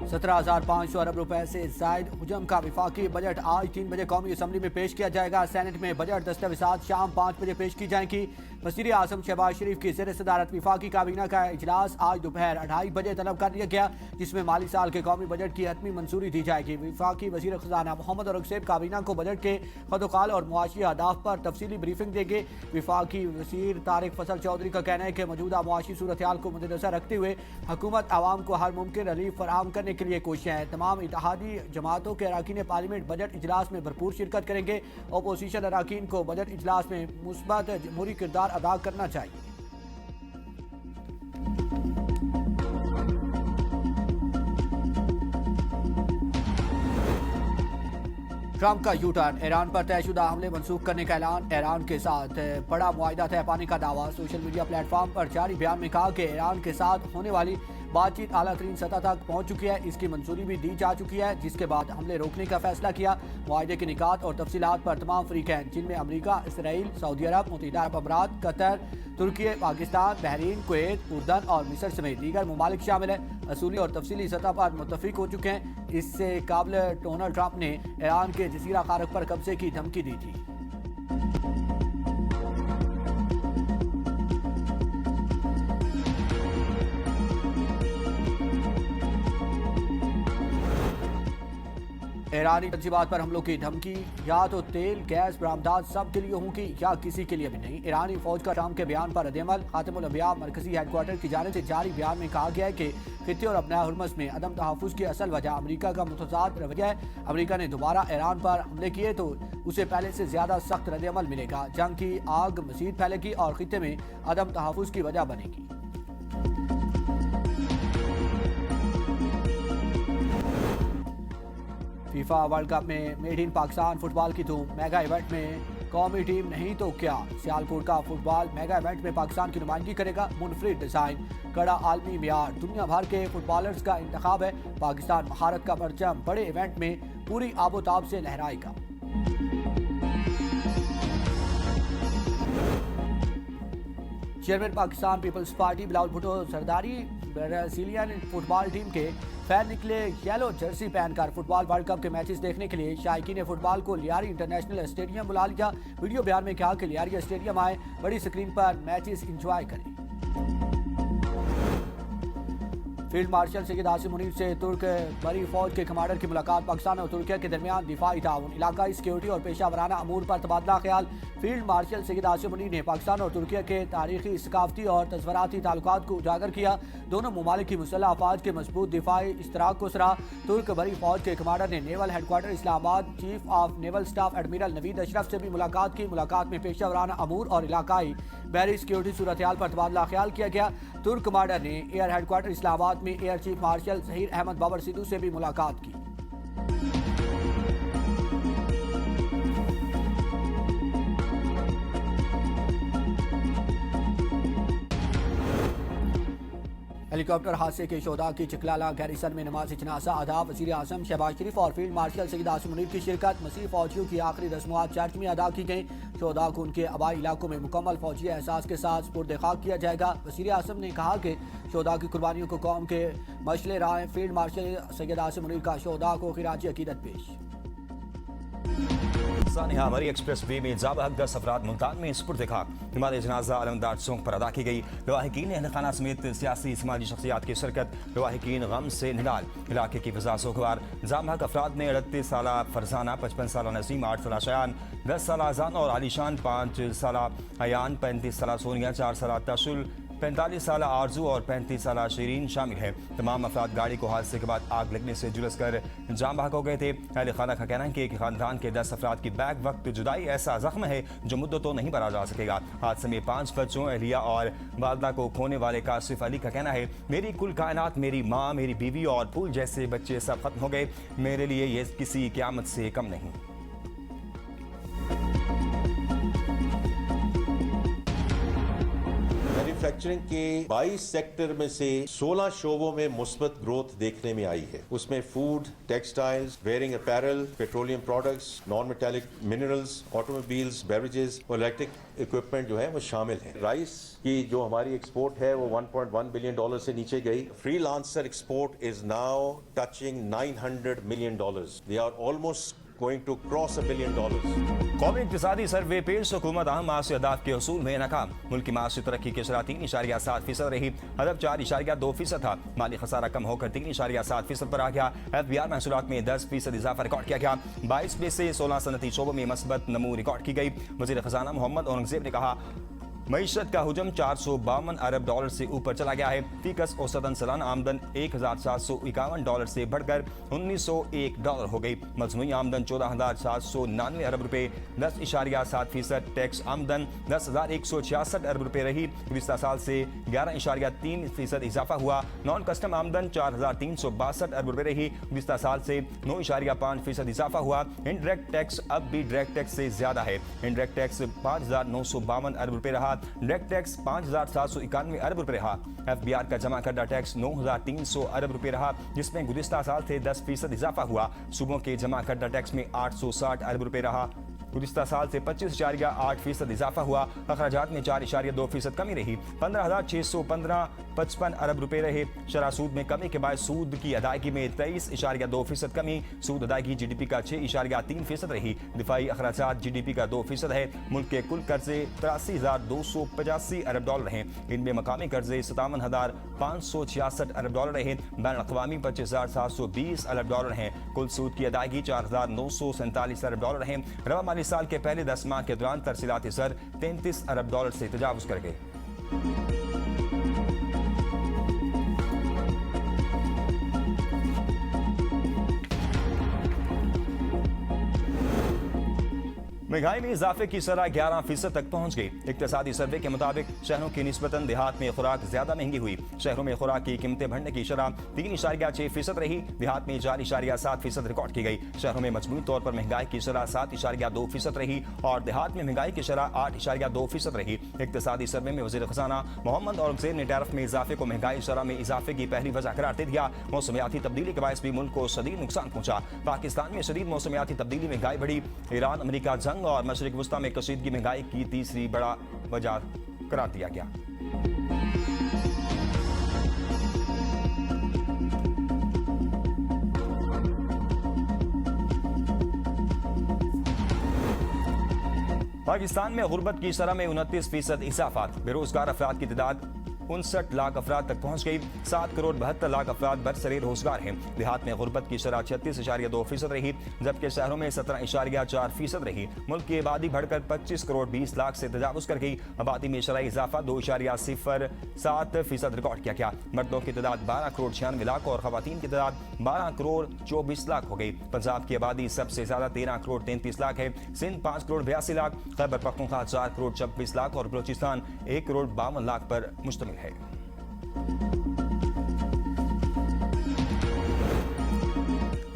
17,500 अरब रुपए से जायद हुजम का विफाकी बजट आज 3 बजे कौमी असम्बली में पेश किया जाएगा। सेनेट में बजट दस्तावेजात शाम 5 बजे पेश की जाएंगी। वज़ीर आज़म शहबाज शरीफ की ज़ेर सदारत विफाकी काबीना का इजलास आज दोपहर 2:30 बजे तलब कर लिया गया, जिसमें माली साल के कौमी बजट की हतमी मंजूरी दी जाएगी। विफाकी वज़ीर खजाना मोहम्मद औरंगज़ेब काबीना को बजट के खतोकाल और मुआशी अहदाफ पर तफसीली ब्रीफिंग देंगे। विफाकी वज़ीर तारिक फसल चौधरी का कहना है कि मौजूदा मुआशी सूरत हाल को मद्देनजर रखते हुए हुकूमत आवाम को हर मुमकिन रिलीफ फराहम करने के लिए कोशिशें हैं। तमाम इत्तेहादी जमातों के अरकान पार्लियामेंट बजट इजलास में भरपूर शिरकत करेंगे। अपोजिशन अरकान को बजट इजलास में मुस्बत जमहूरी किरदार अदा करना चाहिए। ट्रंप का यू टर्न, ईरान पर तयशुदा हमले मनसूख करने का ऐलान, ईरान के साथ बड़ा मुआहिदा तय पाने का दावा। सोशल मीडिया प्लेटफॉर्म पर जारी बयान में कहा कि ईरान के साथ होने वाली बातचीत आला तरीन सतह तक पहुंच चुकी है, इसकी मंजूरी भी दी जा चुकी है, जिसके बाद हमले रोकने का फैसला किया। मुआहिदे के निकात और तफसीलात पर तमाम फरीक हैं, जिनमें अमरीका, इसराइल, सऊदी अरब, मुत्तहिदा अरब अमारात, कतर, तुर्की, पाकिस्तान, बहरीन, कुवैत, उर्दन और मिस्र समेत दीगर ममालिक शामिल हैं। असूली और तफसीली सतह पर मुत्तफिक हो चुके हैं। इससे काबिल डोनाल्ड ट्रंप ने ईरान के जजीरा खारक पर कब्जे की धमकी दी थी। ईरानी तंजीबात पर हमलों की धमकी, या तो तेल गैस बरामदात सब के लिए होंगी या किसी के लिए भी नहीं। ईरानी फौज का ट्रंप के बयान पर रद्द-ए-अमल। खातिमुल अंबिया मरकजी हेडक्वार्टर की जानिब से जारी बयान में कहा गया है कि खित्ते और अपना हुर्मुज़ में अदम तहफ़्फ़ुज़ की असल वजह अमरीका का मुतज़ाद रवैया है। अमरीका ने दोबारा ईरान पर हमले किए तो उसे पहले से ज्यादा सख्त रद्द-ए-अमल मिलेगा। जंग की आग मज़ीद फैलेगी और खित्ते में अदम तहफ़्फ़ुज़ की वजह बनेगी। फीफा वर्ल्ड कप में मेड इन पाकिस्तान फुटबॉल की धूम, मेगा इवेंट में कौमी टीम नहीं तो क्या। सियालकोट का फुटबॉल मेगा इवेंट में पाकिस्तान की नुमाइंदगी करेगा। मुनफरिद डिजाइन, कड़ा आलमी मियार, दुनिया भर के फुटबॉलर्स का इंतखाब है। पाकिस्तान महारत का परचम बड़े इवेंट में पूरी आबोताब से लहराएगा। Chairman Pakistan Peoples Party Bilawal Bhutto Zardari Brazilian football team के फैन निकले येलो जर्सी पहनकर। फुटबॉल वर्ल्ड कप के मैचेस देखने के लिए शायकीन फुटबॉल को लियारी इंटरनेशनल स्टेडियम बुला लिया। वीडियो बयान में कहा कि लियारी स्टेडियम आए, बड़ी स्क्रीन पर मैचेस एंजॉय करें। फील्ड मार्शल सैयद आसिम मुनीर से तुर्क बरी फौज के कमांडर की मुलाकात। पाकिस्तान और तुर्की के दरमियान दिफाई ताउन, इलाकाई सिक्योरिटी और पेशा वराना अमूर पर तबादला ख्याल। फील्ड मार्शल सैयद आसिम मुनीर ने पाकिस्तान और तुर्की के तारीखी, सकाफती और तस्वराती ताल्लुकात को उजागर किया। दोनों ममालिक की मुसल्लह अफवाज के मजबूत दिफाई इश्तराक को सराहा। तुर्क बरी फौज के कमांडर ने naval headquarter Islamabad chief of naval staff admiral Naveed Ashraf से भी मुलाकात की। मुलाकात में पेशा वराना अमूर और इलाकाई बहरी सिक्योरिटी सूरत हाल पर तबादला ख्याल किया गया। तुर्क कमांडर ने एयर हेडक्वार्टर इस्लामाबाद में air chief marshal Zaheer Ahmed Babar Sidhu से भी मुलाकात की। हेलीकॉप्टर हादसे के शोधा की चिकलाला गैरिसन में नमाज जनाजा अदा। वज़ीर आज़म शहबाज शरीफ और फील्ड मार्शल सैयद आसिम मुनीर की शिरकत। मसीह फौजियों की आखिरी रस्मात चर्च में अदा की गई। शोधा को उनके आबाई इलाकों में मुकम्मल फौजी एहसास के साथ सुपुर्द खाक किया जाएगा। वज़ीर आज़म ने कहा कि शोधा की कुर्बानियों को कौम के मशले राह। फील्ड मार्शल सैयद आसिम मुनीर का शोधा को खिराज अकीदत पेश। हमारी एक्सप्रेस वे में जाबा हक 10 अफराद मुल्तान में सुपुर्द खाक। नमाज जनाजा अलमदार चौक पर अदा की गई। लवाहिकीन अहल खाना समेत सियासी समाजी शख्सियात की शिरकत। लवाहिकीन गम से निडाल। इलाके की फिजा सोगवार। जाबा हक अफराद में 38 साल फरजाना, 55 साल नसीम, 8 साल शयान, 10 साल आजान और आलिशान, 5 साल अयान, 35 साल सोनिया, 4 साल तशुल, 45 साल आरजू और 35 साल शीरीन शामिल है। तमाम अफराद गाड़ी को हादसे के बाद आग लगने से झुलस कर जाम बहक हो गए थे। अहल खाना का कहना है कि खानदान के 10 अफराद की बैक वक्त जुदाई ऐसा जख्म है जो मुद्दत तो नहीं भरा जा सकेगा। हादसे में 5 बच्चों अहलिया और वालदा को खोने वाले कासिफ अली का कहना है, मेरी कुल कायनात, मेरी माँ, मेरी बीवी और फूल जैसे बच्चे सब खत्म हो गए। मेरे लिए ये किसी क़यामत से कम नहीं। मैन्युफैक्चरिंग के 22 सेक्टर में से 16 शोबों में मुस्बत ग्रोथ देखने में आई है। उसमें food, textiles, wearing apparel, petroleum products, non metallic minerals, automobiles, beverages और इलेक्ट्रिक इक्विपमेंट जो है वो शामिल है। राइस की जो हमारी एक्सपोर्ट है वो $1.1 बिलियन से नीचे गई। Freelancer export is now touching $900 million. They are almost going to cross $1 billion. कौमी इक्तिसादी सर्वे पेश हुकूमत अहम मासी अहदाफ के हसूल में नाकाम। मुल्क की मासी तरक्की की शरह 3.7% रही। हदफ 4.2% था। माली खसारा कम होकर 3.7% पर आ गया। FBR महसूलात में 10% इजाफा रिकॉर्ड किया गया। 22 में से 16 सनती शोबों में मस्बत नमू रिकॉर्ड की गई। वज़ीर खजाना मोहम्मद औरंगजेब ने कहा, मईशत का हुजम $452 अरब से ऊपर चला गया है। फीकस औसतन सालाना आमदन $1,751 से बढ़कर $1,901 हो गई। मजमूई आमदन $14,799 अरब रुपए, 10.7%। टैक्स आमदन $10,166 अरब रुपए रही। गुज़िश्ता साल से 11.3% इजाफा हुआ। नॉन कस्टम आमदन $4,362 अरब रुपए रही। गुज़िश्ता साल से 9.5% इजाफा हुआ। इनडायरेक्ट टैक्स अब भी डायरेक्ट टैक्स से ज्यादा है। इनडायरेक्ट टैक्स $5,952 अरब रुपए रहा। डायरेक्ट टैक्स $5,791 अरब रुपए रहा। FBR का जमा करदा टैक्स $9,300 अरब रुपए रहा, जिसमें गुज़िश्ता साल से 10% इजाफा हुआ। सूबों के जमा करदा टैक्स में $860 अरब रुपए रहा। गुज़िश्ता साल से 25.8% इजाफा हुआ। अखराजात में 4.2% कमी रही। 15,615.55 अरब रुपए रहे। शरह सूद में कमी के बाद सूद की अदायगी में 23.2% कमी। सूद अदायगी GDP का 6.3% रही। दिफाई अखराजात GDP का 2% है। मुल्क के कुल कर्जे $83,285 अरब हैं। इनमें मकामी कर्जे $57,566 अरब रहे। बैन अक़वामी $25,720 अरब हैं। कुल सूद की अदायगी $4,947 अरब हैं। रवा माली साल के पहले 10 माह के दौरान तरसीलाती सर $33 अरब से तजावुज कर गए। महंगाई में इजाफे की शरह 11% तक पहुंच गई। इक्तिसादी सर्वे के मुताबिक शहरों की निस्बतन देहात में खुराक ज्यादा महंगी हुई। शहरों में खुराक की कीमतें बढ़ने की शरह 3.6% रही। देहात में 4.7% रिकॉर्ड की गई। शहरों में मजमूई तौर पर महंगाई की शरह 7.2% रही और देहात में महंगाई की शरह 8.2% रही। इक्तिसादी सर्वे में वज़ीर खजाना मोहम्मद औरंगजेब ने टैरिफ में इजाफे को महंगाई शरह में इजाफे की पहली वजह करार दे दिया। मौसमियाती तब्दीली के बायस भी मुल्क को शदीद नुकसान पहुंचा। पाकिस्तान में शदीद मौसमियाती तब्दीली महंगाई बढ़ी। ईरान अमेरिका जंग और मशरिक वस्ता में कशीदगी महंगाई की तीसरी बड़ा वजह करार दिया गया। पाकिस्तान में गुर्बत की शरह में 29% इजाफा। बेरोजगार अफराद की तादाद 59 लाख अफराद तक पहुंच गई। 7 करोड़ 72 लाख अफराद बरसरे रोजगार हैं। देहात में गुर्बत की शरह 36.2% रही, जबकि शहरों में 17.4% रही। मुल्क की आबादी बढ़कर 25 करोड़ 20 लाख से तजावुज कर गई। आबादी में शरह इजाफा 2.07% रिकॉर्ड किया गया। मर्दों की तादाद 12 करोड़ 96 लाख और खवातीन की तादाद 12 करोड़ 24 लाख हो गई। पंजाब की आबादी सबसे ज्यादा 13 करोड़ 33 लाख है। सिंध 5 करोड़ 82 लाख, खैबर पख्तूनख्वा 4 करोड़ 26 लाख और बलोचिस्तान 1 करोड़ 52 लाख पर मुश्तमिल है।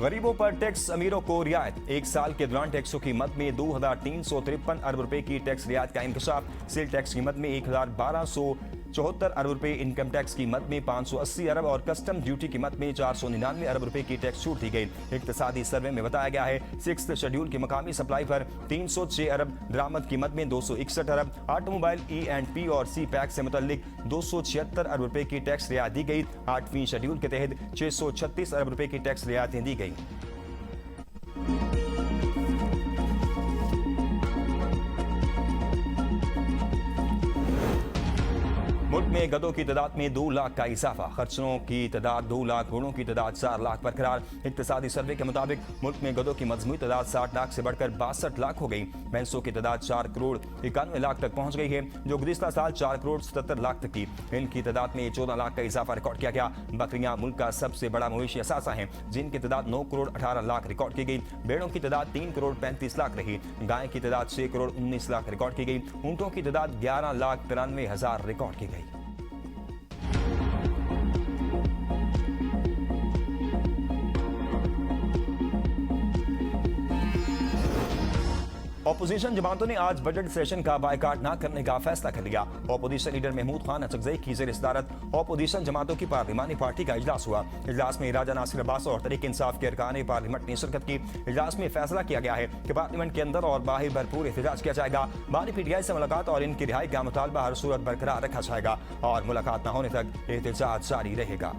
गरीबों पर टैक्स, अमीरों को रियायत। एक साल के दौरान टैक्सों की मद में 2,353 अरब रुपए की टैक्स रियायत का इंकशाफ। सेल टैक्स की मद में 1,1274 अरब रुपए, इनकम टैक्स की मद में 580 अरब और कस्टम ड्यूटी की मद में 499 अरब रुपए की टैक्स छूट दी गई। इक्तिसादी सर्वे में बताया गया है 6th शेड्यूल की मकामी सप्लाई पर 306 अरब, दरामद की मद में 261 अरब, ऑटोमोबाइल E&P और सी पैक से मुतल्लिक 276 अरब रुपए की टैक्स रियायत दी गई। 8वीं शेड्यूल के तहत 636 अरब रुपए की टैक्स रियायतें दी गई। मुल्क में गधों की तादाद में 2 लाख का इजाफा। खर्चों की तादाद 2 लाख, घोड़ों की तादाद 4 लाख बरकरार। इक्तिसादी सर्वे के मुताबिक मुल्क में गधों की मजमूई तादाद 60 लाख से बढ़कर 62 लाख हो गई। भैंसों की तादाद 4 करोड़ 91 लाख तक पहुंच गई है, जो गुज़िश्ता साल 4 करोड़ 77 लाख तक थी। इनकी तादाद में 14 लाख का इजाफा रिकॉर्ड किया गया। बकरियां मुल्क का सबसे बड़ा मवेशी असासा हैं, जिनकी तादाद 9 करोड़ 18 लाख रिकॉर्ड की गई। भेड़ों की तादाद 3 करोड़ 35 लाख रही। गाय की तादाद 6 करोड़ 19 लाख रिकॉर्ड की गई। ऊंटों की तादाद 11 लाख 93 हजार रिकॉर्ड की गई। अपोजिशन जमातों ने आज बजट सेशन का बायकाट न करने का फैसला कर लिया। अपोजिशन लीडर महमूद खान अचकजई की ज़ेर सदारत अपोजिशन जमातों की पार्लिमानी पार्टी का इजलास हुआ। इजलास में राजा नासिर अब्बास और तहरीक इंसाफ के अरकान पार्लियामेंट ने शिरकत की। इजलास में फैसला किया गया है कि पार्लियामेंट के अंदर और बाहर भरपूर एहतजाज किया जाएगा। बानी PTI से मुलाकात और इनकी रिहाई का मुतालबा हर सूरत बरकरार रखा जाएगा और मुलाकात न होने तक एहतजाज जारी रहेगा।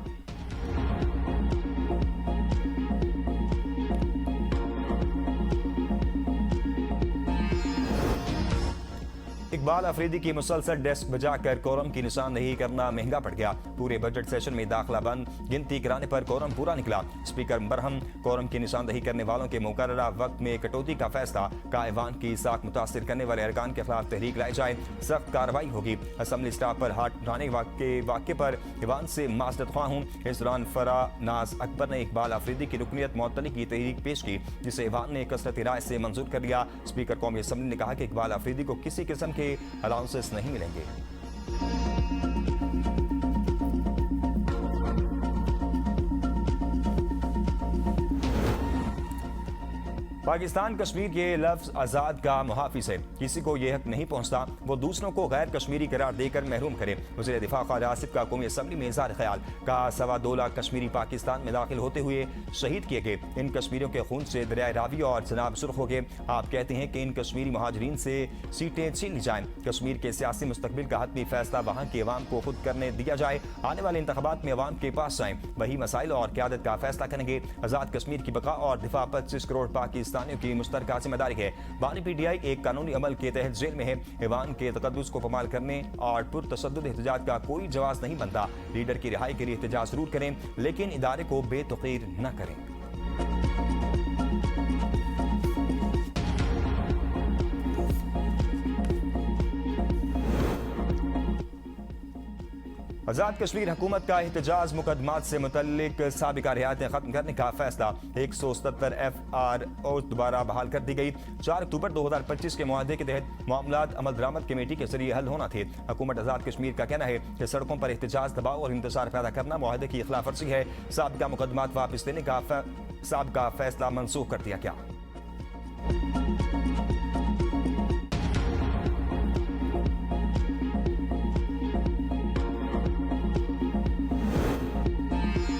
इकबाल अफरीदी की मुसलसल डेस्क बजाकर कोरम की निशानदेही करना महंगा पड़ गया। पूरे बजट सेशन में दाखिला बंद, गिनती कराने पर कोरम पूरा निकला। स्पीकर बरहम कोरम की निशानदेही करने वालों के मुकर्ररा वक्त में कटौती का फैसला का ऐवान की साख मुतासिर करने वाले अरकान के खिलाफ तहरीक लाई जाए, सख्त कार्रवाई होगी। असम्बली स्टाफ पर हाथ उठाने के वाक़े पर ऐवान से माजरत ख्वाह हूँ। इस दौरान फरानाज अकबर ने इकबाल अफरीदी की रुकनीत मुअत्तली की तहरीक पेश की, जिसे ऐवान ने कसरत राय से मंजूर कर लिया। स्पीकर कौमी असम्बली ने कहा कि इकबाल अफरीदी को किसी किस्म के अलाउंसेस नहीं मिलेंगे। पाकिस्तान कश्मीर के लफ्ज आज़ाद का मुहाफिज है। किसी को यह हक नहीं पहुंचता वो दूसरों को गैर कश्मीरी करार देकर महरूम करे। वज़ीर दिफा ख्वाजा आसिफ का कौमी असम्बली में इज़हार ख्याल, कहा 2.25 लाख कश्मीरी पाकिस्तान में दाखिल होते हुए शहीद किए गए। इन कश्मीरियों के खून से दरियाए रावी और जनाब सुर्ख हो गए। आप कहते हैं कि इन कश्मीरी महाजरीन से सीटें छीन ली जाएं। कश्मीर के सियासी मुस्तकबिल का हतमी फैसला वहाँ के अवाम को खुद करने दिया जाए। आने वाले इंतखाबात में अवाम के पास जाएं, वही मसाइल और क़यादत का फैसला करेंगे। आज़ाद कश्मीर की बका और दिफा 25 करोड़ पाकिस्तानियों की मुश्तरका जिम्मेदारी है। बानी PTI एक कानूनी अमल के तहत जेल में है। ऐवान के तकद्दुस को पमाल करने और पुरतशद्दुद एहतजाज का कोई जवाब नहीं बनता। लीडर की रिहाई के लिए एहतजाज जरूर करें, लेकिन इदारे को बेतौकीर न करें। आज़ाद कश्मीर हुकूमत का एहतजाज मुकदमात से मुतल्लिक साबिका रियायतें खत्म करने का फैसला। 177 FRO दोबारा बहाल कर दी गई। 4 अक्टूबर 2025 के मुआहदे के तहत मामलात अमल दरामद कमेटी के जरिए हल होना थे। हुकूमत आज़ाद कश्मीर का कहना है कि सड़कों पर एहतजाज, दबाव और इंतजार पैदा करना मुआहदे की खिलाफ वर्जी है। साबिका मुकदमात वापस लेने का साबिका फैसला मनसूख कर दिया गया।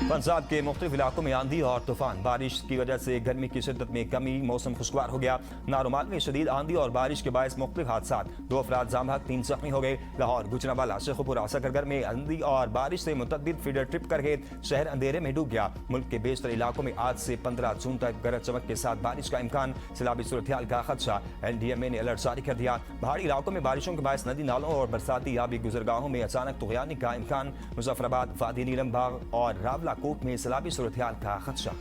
पंजाब के मुख्तलिफ इलाकों में आंधी और तूफान, बारिश की वजह से गर्मी की शिद्दत में कमी, मौसम खुशगवार हो गया। नारोमाल में शदीद आंधी और बारिश के बायस मुख्तलिफ हादसात, 2 अफराद जाम बहक, 3 जख्मी हो गए। लाहौर, गुजरांवाला, शेखुपुरा, सकरगर में आंधी और बारिश से मुतअद्दिद फीडर ट्रिप करके शहर अंधेरे में डूब गया। मुल्क के बेशतर इलाकों में आज से 15 जून तक गरज चमक के साथ बारिश का इम्कान, सैलाबी सूरत-ए-हाल का खदशा। NDMA ने अलर्ट जारी कर दिया। पहाड़ी इलाकों में बारिशों के बायस नदी नालों और बरसाती आबी गुजरगाहों में अचानक तुग़यानी का इम्कान। मुजफ्फराबाद, वादी नीलम बाग और रावलाकोट में सैलाबी सूरत-ए-हाल का खदशा।